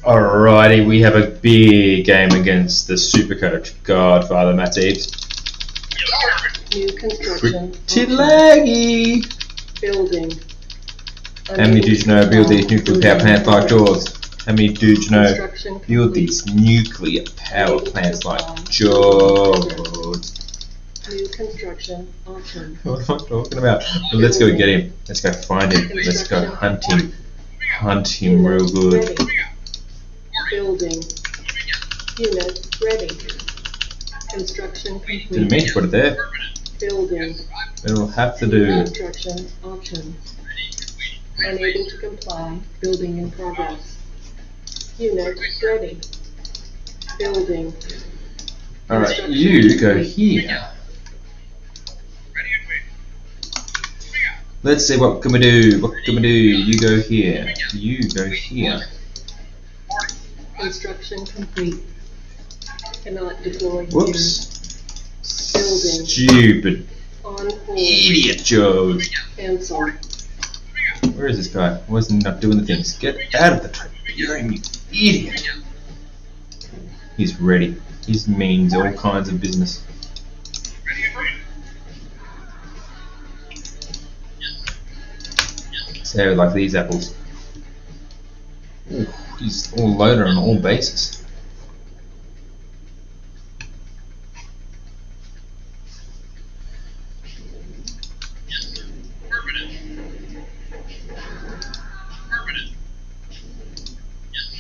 Alrighty, we have a big game against the Supercoach Godfather, Matt Eves. New construction. Pretty laggy. Building. How many do you know build these nuclear power plants like yours? How many do you know build these nuclear power plants like yours? New construction option. What am I talking about? Well, let's go get him. Let's go find him. Let's go hunt him. Hunt him real good. Building. Unit ready. Construction complete. Didn't mean to put it there. Building. It'll have to do. Construction option. Unable to comply. Building in progress. Unit ready. Building. Alright, you go here. Let's see, what can we do? What can we do? You go here. You go here. Construction complete. Cannot deploy. Whoops. Building. Stupid. On hold. Idiot Joe. Cancel. Where is this guy? Why is he not doing the things? Get out of the Tiberium, you idiot. He's ready. He means all kinds of business. So like these apples. Ooh, he's all loaded on all bases.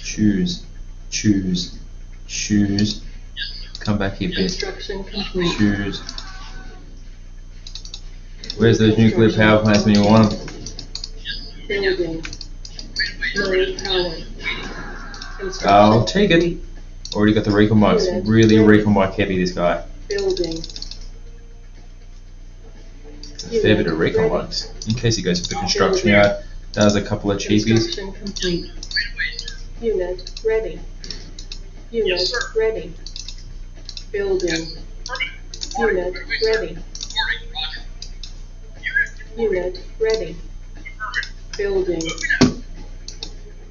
Choose, choose, choose. Come back here, bitch. Construction complete. Choose. Where's those nuclear power plants when you want them? Building. Low power. Construction I'll take it. complete. Already got the recon marks. Really recon mark heavy, this guy. Building. A fair bit of recon marks. In case he goes to the construction yard, does a couple of cheapies. Construction complete. Unit ready. Unit ready. Building. Unit ready. Unit ready. Building.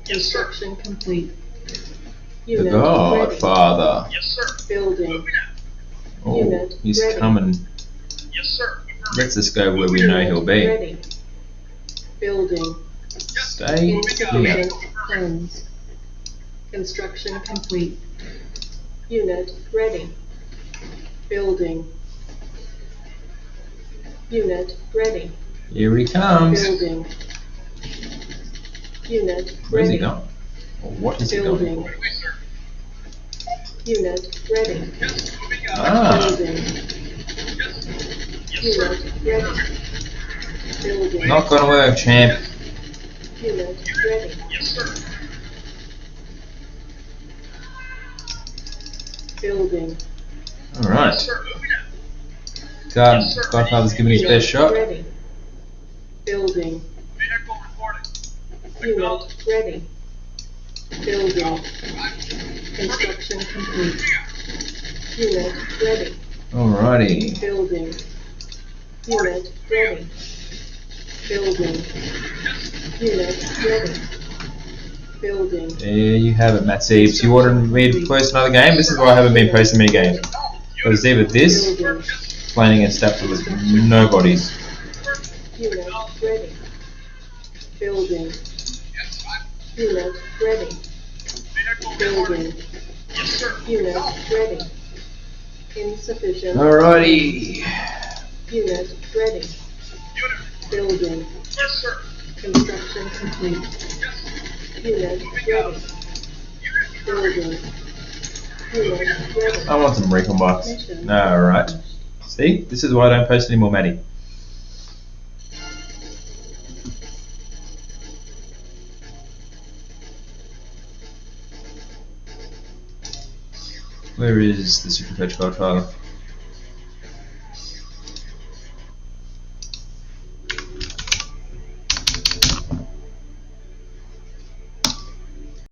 Construction complete. The Unit Godfather. ready. Building. Oh, he's ready. coming. Let's just go where we know he'll be. Ready. Building. Stay here. Insufficient funds. Construction complete. Unit ready. Building. Unit ready. Here he comes. Building. Unit Where's he ready. going? Or what is he Building. going for? Unit ready. Ah, Building. Unit ready. Building. not gonna work, champ. Unit ready. Building. Alright. Godfather's giving his best shot. Ready. Building. Unit ready. Building. Construction complete. Unit ready. Alrighty. Building. Unit ready. Building. Unit ready. Building. There you have it, Matt Seebs. You wanted me to post another game? This is why I haven't been posting many games. It was either this, Building. playing against stuff with nobodies. Unit ready. Building. Unit ready. Building. Unit ready. Insufficient. Alrighty. Unit ready. Building. Construction complete. Unit ready. Building. Unit ready. I want some recon box. Alright. See? This is why I don't post anymore, Matty. Where is the Supercoach Godfather?